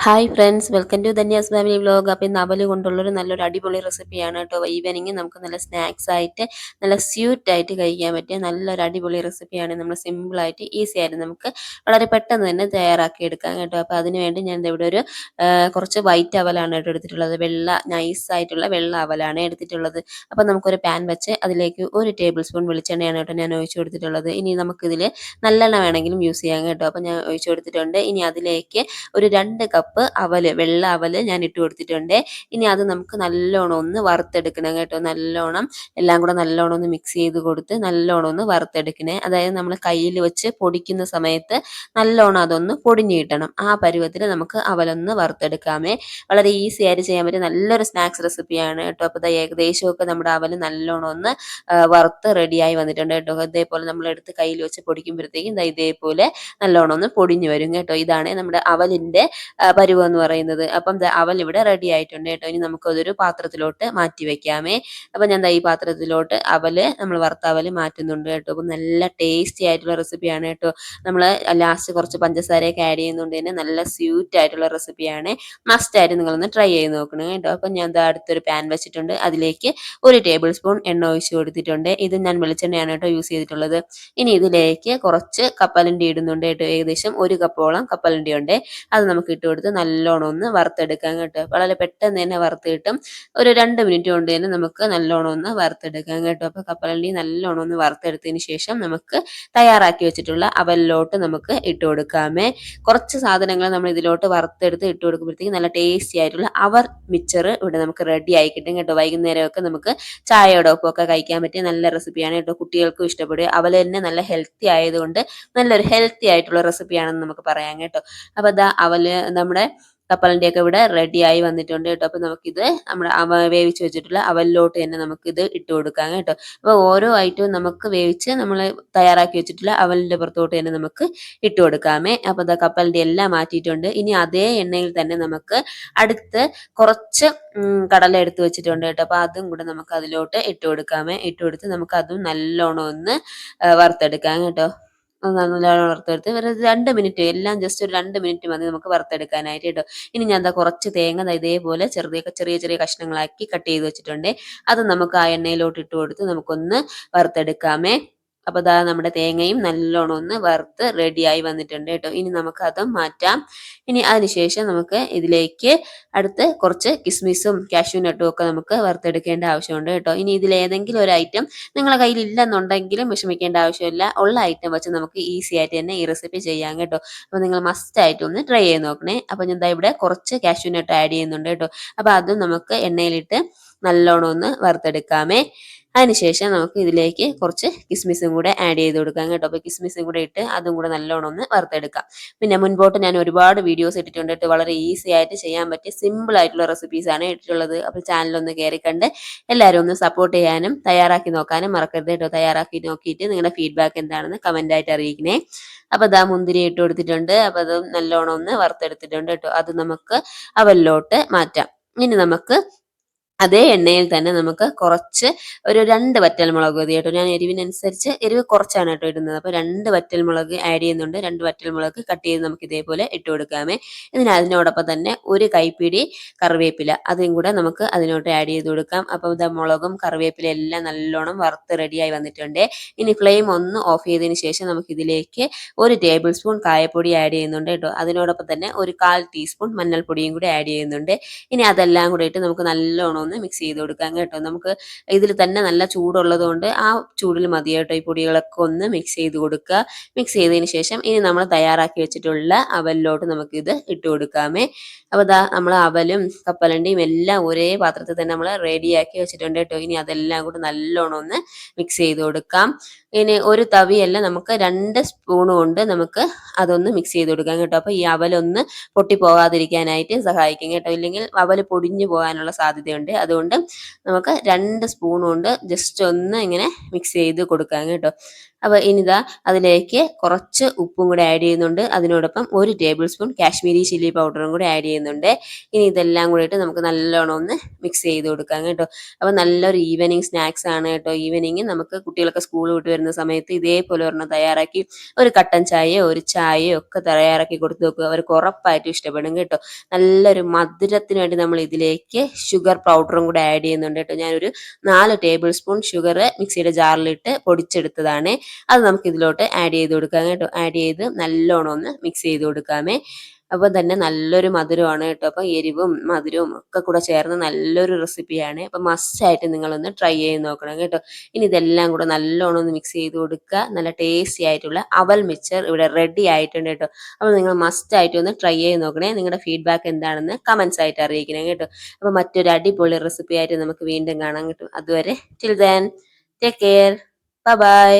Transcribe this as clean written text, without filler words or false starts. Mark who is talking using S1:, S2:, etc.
S1: Hi friends, welcome to Dhanya's family vlog. അപ്പോൾ ഇന്ന് അവല് കൊണ്ടുള്ളൊരു നല്ലൊരു അടിപൊളി റെസിപ്പിയാണ് കേട്ടോ. ഈവനിങ് നമുക്ക് നല്ല സ്നാക്സ് ആയിട്ട് നല്ല സ്വീറ്റ് ആയിട്ട് കഴിക്കാൻ പറ്റിയ നല്ലൊരു അടിപൊളി റെസിപ്പിയാണ്. നമ്മൾ സിമ്പിളായിട്ട് ഈസി ആയിട്ട് നമുക്ക് വളരെ പെട്ടെന്ന് തന്നെ തയ്യാറാക്കി എടുക്കാം കേട്ടോ. അപ്പോൾ അതിന് വേണ്ടി ഞാൻ ദേ ഇവിടെ ഒരു കുറച്ച് വൈറ്റ് അവലാണ് കേട്ടോ എടുത്തിട്ടുള്ളത്. വെള്ള നൈസായിട്ടുള്ള വെള്ള അവലാണ് എടുത്തിട്ടുള്ളത്. അപ്പോൾ നമുക്കൊരു പാൻ വെച്ച് അതിലേക്ക് 1 ടേബിൾ സ്പൂൺ വെളിച്ചെണ്ണയാണ് കേട്ടോ ഞാൻ ഒഴിച്ചു കൊടുത്തിട്ടുള്ളത്. ഇനി നമുക്കിതിൽ നല്ലെണ്ണ വേണമെങ്കിലും യൂസ് ചെയ്യാം കേട്ടോ. അപ്പോൾ ഞാൻ ഒഴിച്ചു കൊടുത്തിട്ടുണ്ട്. ഇനി അതിലേക്ക് ഒരു 2 കപ്പ് അവല്, വെള്ള അവല് ഞാൻ ഇട്ട് കൊടുത്തിട്ടുണ്ട്. ഇനി അത് നമുക്ക് നല്ലോണം ഒന്ന് വറുത്തെടുക്കണം കേട്ടോ. നല്ലോണം എല്ലാം കൂടെ നല്ലോണം ഒന്ന് മിക്സ് ചെയ്ത് കൊടുത്ത് നല്ലോണം ഒന്ന് വറുത്തെടുക്കണേ. അതായത് നമ്മൾ കയ്യിൽ വെച്ച് പൊടിക്കുന്ന സമയത്ത് നല്ലോണം അതൊന്ന് പൊടിഞ്ഞു കിട്ടണം. ആ പരുവത്തിൽ നമുക്ക് അവലൊന്ന് വറുത്തെടുക്കാമേ. വളരെ ഈസി ആയിട്ട് ചെയ്യാൻ പറ്റിയ നല്ലൊരു സ്നാക്സ് റെസിപ്പിയാണ് കേട്ടോ. അപ്പോൾ ഇത് ഏകദേശമൊക്കെ നമ്മുടെ അവല് നല്ലോണം ഒന്ന് വറുത്ത് റെഡിയായി വന്നിട്ടുണ്ട് കേട്ടോ. ഇതേപോലെ നമ്മൾ എടുത്ത് കയ്യിൽ വെച്ച് പൊടിക്കുമ്പോഴത്തേക്കും ഇതേപോലെ നല്ലോണം ഒന്ന് പൊടിഞ്ഞു വരും കേട്ടോ. ഇതാണ് നമ്മുടെ അവലിൻ്റെ പരുവം എന്ന് പറയുന്നത്. അപ്പം അവൽ ഇവിടെ റെഡി ആയിട്ടുണ്ട് കേട്ടോ. ഇനി നമുക്കതൊരു പാത്രത്തിലോട്ട് മാറ്റി വെക്കാമേ. അപ്പം ഞാൻ ഈ പാത്രത്തിലോട്ട് നമ്മൾ വറുത്ത അവല് മാറ്റുന്നുണ്ട് കേട്ടോ. അപ്പം നല്ല ടേസ്റ്റി ആയിട്ടുള്ള റെസിപ്പിയാണ് കേട്ടോ. നമ്മൾ ലാസ്റ്റ് കുറച്ച് പഞ്ചസാരയൊക്കെ ആഡ് ചെയ്യുന്നതുകൊണ്ട് തന്നെ നല്ല സ്വീറ്റ് ആയിട്ടുള്ള റെസിപ്പിയാണ്. മസ്റ്റ് ആയിട്ട് നിങ്ങളൊന്ന് ട്രൈ ചെയ്ത് നോക്കണം കേട്ടോ. അപ്പം ഞാൻ അടുത്തൊരു പാൻ വെച്ചിട്ടുണ്ട്. അതിലേക്ക് 1 ടേബിൾ സ്പൂൺ എണ്ണ ഒഴിച്ച് കൊടുത്തിട്ടുണ്ട്. ഇത് ഞാൻ വെളിച്ചെണ്ണയാണ് കേട്ടോ യൂസ് ചെയ്തിട്ടുള്ളത്. ഇനി ഇതിലേക്ക് കുറച്ച് കപ്പലണ്ടി ഇടുന്നുണ്ട് കേട്ടോ. ഏകദേശം 1 കപ്പോളം കപ്പലണ്ടി ഉണ്ട്. അത് നമുക്ക് ഇട്ട് കൊടുത്ത് നല്ലോണം ഒന്ന് വറുത്തെടുക്കാം കേട്ടോ. വളരെ പെട്ടെന്ന് തന്നെ വറുത്ത് കിട്ടും. ഒരു 2 മിനിറ്റ് കൊണ്ട് തന്നെ നമുക്ക് നല്ലോണം ഒന്ന് വറുത്തെടുക്കാം കേട്ടോ. അപ്പോൾ കപ്പലണ്ടി നല്ലോണം ഒന്ന് വറുത്തെടുത്തതിന് ശേഷം നമുക്ക് തയ്യാറാക്കി വെച്ചിട്ടുള്ള അവലിലോട്ട് നമുക്ക് ഇട്ട് കൊടുക്കാമേ. കുറച്ച് സാധനങ്ങൾ നമ്മൾ ഇതിലോട്ട് വറുത്തെടുത്ത് ഇട്ട് കൊടുക്കുമ്പോഴത്തേക്കും നല്ല ടേസ്റ്റി ആയിട്ടുള്ള അവർ മിച്ചർ ഇവിടെ നമുക്ക് റെഡി ആയി കിട്ടും കേട്ടോ. വൈകുന്നേരമൊക്കെ നമുക്ക് ചായയുടെ ഒപ്പമൊക്കെ കഴിക്കാൻ പറ്റിയ നല്ല റെസിപ്പിയാണ് കേട്ടോ. കുട്ടികൾക്കും ഇഷ്ടപ്പെടുക. അവൽ തന്നെ നല്ല ഹെൽത്തി ആയതുകൊണ്ട് നല്ലൊരു ഹെൽത്തി ആയിട്ടുള്ള റെസിപ്പിയാണെന്ന് നമുക്ക് പറയാം കേട്ടോ. അപ്പോൾ അവല് നമ്മുടെ കപ്പലണ്ടിയൊക്കെ ഇവിടെ റെഡി ആയി വന്നിട്ടുണ്ട് കേട്ടോ. അപ്പോൾ നമുക്കിത് നമ്മുടെ വേവിച്ച് വെച്ചിട്ടുള്ള അവലിലോട്ട് തന്നെ നമുക്കിത് ഇട്ട് കൊടുക്കാം കേട്ടോ. അപ്പോൾ ഓരോ ഐറ്റവും നമുക്ക് വേവിച്ച് നമ്മൾ തയ്യാറാക്കി വെച്ചിട്ടുള്ള അവലിൻ്റെ പുറത്തോട്ട് തന്നെ നമുക്ക് ഇട്ട് കൊടുക്കാമേ. അപ്പോൾ കപ്പലണ്ടി എല്ലാം മാറ്റിയിട്ടുണ്ട്. ഇനി അതേ എണ്ണയിൽ തന്നെ നമുക്ക് അടുത്ത് കുറച്ച് കടല എടുത്ത് വെച്ചിട്ടുണ്ട് കേട്ടോ. അപ്പോൾ അതും കൂടെ നമുക്ക് അതിലോട്ട് ഇട്ട് കൊടുക്കാമേ. ഇട്ട് കൊടുത്ത് നമുക്ക് അതും നല്ലോണം ഒന്ന് വറുത്തെടുക്കാം കേട്ടോ. നല്ലോണം വറുത്തെടുത്ത് ഒരു 2 മിനിറ്റ്, എല്ലാം ജസ്റ്റ് ഒരു 2 മിനിറ്റ് മതി നമുക്ക് വറുത്തെടുക്കാനായിട്ട് കേട്ടോ. ഇനി ഞാൻ കുറച്ച് തേങ്ങ ഇതേപോലെ ചെറിയ ചെറിയ കഷ്ണങ്ങളാക്കി കട്ട് ചെയ്ത് വെച്ചിട്ടുണ്ട്. അത് നമുക്ക് ആ എണ്ണയിലോട്ട് ഇട്ട് കൊടുത്ത് നമുക്കൊന്ന് വറുത്തെടുക്കാമേ. അപ്പോൾ നമ്മുടെ തേങ്ങയും നല്ലോണം ഒന്ന് വറുത്ത് റെഡിയായി വന്നിട്ടുണ്ട് കേട്ടോ. ഇനി നമുക്ക് അതും മാറ്റാം. ഇനി അതിനുശേഷം നമുക്ക് ഇതിലേക്ക് അടുത്ത് കുറച്ച് കിസ്മിസും കാഷ്യൂ നട്ടും ഒക്കെ നമുക്ക് വറുത്തെടുക്കേണ്ട ആവശ്യമുണ്ട് കേട്ടോ. ഇനി ഇതിലേതെങ്കിലും ഒരു ഐറ്റം നിങ്ങളുടെ കയ്യിൽ ഇല്ലെന്നുണ്ടെങ്കിലും വിഷമിക്കേണ്ട ആവശ്യമില്ല. ഉള്ള ഐറ്റം വെച്ച് നമുക്ക് ഈസി ആയിട്ട് തന്നെ ഈ റെസിപ്പി ചെയ്യാം കേട്ടോ. അപ്പോൾ നിങ്ങൾ മസ്റ്റ് ആയിട്ട് ഒന്ന് ട്രൈ ചെയ്ത് നോക്കണേ. അപ്പോൾ ഞാൻ ഇവിടെ കുറച്ച് കാഷ്യൂ നട്ട് ആഡ് ചെയ്യുന്നുണ്ട് കേട്ടോ. അപ്പോൾ അതും നമുക്ക് എണ്ണയിലിട്ട് നല്ലോണം ഒന്ന് വറുത്തെടുക്കാമേ. അതിനുശേഷം നമുക്ക് ഇതിലേക്ക് കുറച്ച് കിസ്മിസും കൂടെ ആഡ് ചെയ്ത് കൊടുക്കാം കേട്ടോ. അപ്പോൾ കിസ്മിസും കൂടെ ഇട്ട് അതും കൂടെ നല്ലോണം ഒന്ന് വറുത്തെടുക്കാം. പിന്നെ മുൻപോട്ട് ഞാൻ ഒരുപാട് വീഡിയോസ് ഇട്ടിട്ടുണ്ട് കേട്ടോ. വളരെ ഈസി ആയിട്ട് ചെയ്യാൻ പറ്റിയ സിമ്പിൾ ആയിട്ടുള്ള റെസിപ്പീസാണ് ഇട്ടിട്ടുള്ളത്. അപ്പോൾ ചാനലൊന്ന് കയറി കണ്ട് എല്ലാവരും ഒന്ന് സപ്പോർട്ട് ചെയ്യാനും തയ്യാറാക്കി നോക്കാനും മറക്കരുത് കേട്ടോ. തയ്യാറാക്കി നോക്കിയിട്ട് നിങ്ങളുടെ ഫീഡ്ബാക്ക് എന്താണെന്ന് കമൻ്റ് ആയിട്ട് അറിയിക്കണേ. അപ്പോൾ മുന്തിരി ഇട്ട് കൊടുത്തിട്ടുണ്ട്. അപ്പോൾ അത് നല്ലോണം ഒന്ന് വറുത്തെടുത്തിട്ടുണ്ട് കേട്ടോ. അത് നമുക്ക് അവലിലോട്ട് മാറ്റാം. ഇനി നമുക്ക് അതേ എണ്ണയിൽ തന്നെ നമുക്ക് കുറച്ച് ഒരു 2 വറ്റൽമുളക് മതി കേട്ടോ. ഞാൻ എരിവിനനുസരിച്ച് എരിവ് കുറച്ചാണ് കേട്ടോ ഇടുന്നത്. അപ്പോൾ 2 വറ്റൽമുളക് ആഡ് ചെയ്യുന്നുണ്ട്. 2 വറ്റൽമുളക് കട്ട് ചെയ്ത് നമുക്ക് ഇതേപോലെ ഇട്ട് കൊടുക്കാമേ. അതിനോടൊപ്പം തന്നെ ഒരു കൈപ്പിടി കറിവേപ്പില അതും കൂടെ നമുക്ക് അതിനോട്ട് ആഡ് ചെയ്ത് കൊടുക്കാം. അപ്പോൾ മുളകും കറിവേപ്പില എല്ലാം നല്ലോണം വറുത്ത് റെഡിയായി വന്നിട്ടുണ്ട്. ഇനി ഫ്ലെയിം ഒന്ന് ഓഫ് ചെയ്തതിന് ശേഷം നമുക്ക് ഇതിലേക്ക് 1 ടേബിൾ സ്പൂൺ കായപ്പൊടി ആഡ് ചെയ്യുന്നുണ്ട് കേട്ടോ. അതിനോടൊപ്പം തന്നെ ഒരു 1/4 ടീസ്പൂൺ മഞ്ഞൾപ്പൊടിയും കൂടി ആഡ് ചെയ്യുന്നുണ്ട്. ഇനി അതെല്ലാം കൂടെ ഇട്ട് നമുക്ക് നല്ലോണം ഒന്ന് മിക്സ് ചെയ്ത് കൊടുക്കാം കേട്ടോ. നമുക്ക് ഇതിൽ തന്നെ നല്ല ചൂടുള്ളത് കൊണ്ട് ആ ചൂടിൽ മതി കേട്ടോ. ഈ പൊടികളൊക്കെ ഒന്ന് മിക്സ് ചെയ്ത് കൊടുക്കുക. മിക്സ് ചെയ്തതിന് ശേഷം ഇനി നമ്മൾ തയ്യാറാക്കി വെച്ചിട്ടുള്ള അവലിലോട്ട് നമുക്കിത് ഇട്ട് കൊടുക്കാമേ. അപ്പോൾ നമ്മൾ അവലും കപ്പലണ്ടിയും എല്ലാം ഒരേ പാത്രത്തിൽ തന്നെ നമ്മൾ റെഡിയാക്കി വെച്ചിട്ടുണ്ട് കേട്ടോ. ഇനി അതെല്ലാം കൂടെ നല്ലോണം ഒന്ന് മിക്സ് ചെയ്ത് കൊടുക്കാം. ഇനി ഒരു തവിയല്ല, നമുക്ക് 2 സ്പൂൺ കൊണ്ട് നമുക്ക് അതൊന്ന് മിക്സ് ചെയ്ത് കൊടുക്കാം കേട്ടോ. അപ്പോൾ ഈ അവലൊന്ന് പൊട്ടിപ്പോകാതിരിക്കാനായിട്ട് സഹായിക്കും കേട്ടോ. ഇല്ലെങ്കിൽ അവൽ പൊടിഞ്ഞു പോകാനുള്ള സാധ്യതയുണ്ട്. അതുകൊണ്ട് നമുക്ക് 2 സ്പൂൺ കൊണ്ട് ജസ്റ്റ് ഒന്ന് ഇങ്ങനെ മിക്സ് ചെയ്ത് കൊടുക്കാം കേട്ടോ. അപ്പോൾ ഇനിതാ അതിലേക്ക് കുറച്ച് ഉപ്പും കൂടെ ആഡ് ചെയ്യുന്നുണ്ട്. അതിനോടൊപ്പം 1 ടേബിൾ സ്പൂൺ കാശ്മീരി ചില്ലി പൗഡറും കൂടെ ആഡ് ചെയ്യുന്നുണ്ട്. ഇനി ഇതെല്ലാം കൂടിയിട്ട് നമുക്ക് നല്ലോണം ഒന്ന് മിക്സ് ചെയ്ത് കൊടുക്കാം കേട്ടോ. അപ്പോൾ നല്ലൊരു ഈവനിങ് സ്നാക്സ് ആണ് കേട്ടോ. ഈവനിങ് നമുക്ക് കുട്ടികളൊക്കെ സ്കൂൾ വിട്ട് വരുന്ന സമയത്ത് ഇതേപോലെ ഒരെണ്ണം തയ്യാറാക്കി ഒരു കട്ടൻ ചായയോ ഒരു ചായയോ ഒക്കെ തയ്യാറാക്കി കൊടുത്തു നോക്കുക. അവർക്ക് ഉറപ്പായിട്ടും ഇഷ്ടപ്പെടും കേട്ടോ. നല്ലൊരു മധുരത്തിന് വേണ്ടി നമ്മൾ ഇതിലേക്ക് ഷുഗർ പൗഡറും കൂടെ ആഡ് ചെയ്യുന്നുണ്ട് കേട്ടോ. ഞാനൊരു 4 ടേബിൾ സ്പൂൺ ഷുഗർ മിക്സിയുടെ ജാറിലിട്ട് പൊടിച്ചെടുത്തതാണ്. അത് നമുക്ക് ഇതിലോട്ട് ആഡ് ചെയ്ത് കൊടുക്കാം കേട്ടോ. ആഡ് ചെയ്ത് നല്ലോണം ഒന്ന് മിക്സ് ചെയ്ത് കൊടുക്കാമേ. അപ്പോൾ തന്നെ നല്ലൊരു മധുരമാണ് കേട്ടോ. അപ്പോൾ എരിവും മധുരവും ഒക്കെ കൂടെ ചേർന്ന് നല്ലൊരു റെസിപ്പിയാണ്. അപ്പോൾ മസ്റ്റായിട്ട് നിങ്ങളൊന്ന് ട്രൈ ചെയ്ത് നോക്കണം കേട്ടോ. ഇനി ഇതെല്ലാം കൂടെ നല്ലോണം ഒന്ന് മിക്സ് ചെയ്ത് കൊടുക്കുക. നല്ല ടേസ്റ്റി ആയിട്ടുള്ള അവൽ മിക്സ്ചർ ഇവിടെ റെഡി ആയിട്ടുണ്ട് കേട്ടോ. അപ്പോൾ നിങ്ങൾ മസ്റ്റായിട്ട് ഒന്ന് ട്രൈ ചെയ്ത് നോക്കണേ. നിങ്ങളുടെ ഫീഡ്ബാക്ക് എന്താണെന്ന് കമൻസ് ആയിട്ട് അറിയിക്കണം കേട്ടോ. അപ്പോൾ മറ്റൊരു അടിപൊളി റെസിപ്പി ആയിട്ട് നമുക്ക് വീണ്ടും കാണാൻ കിട്ടും. അതുവരെ till then take care. Bye bye.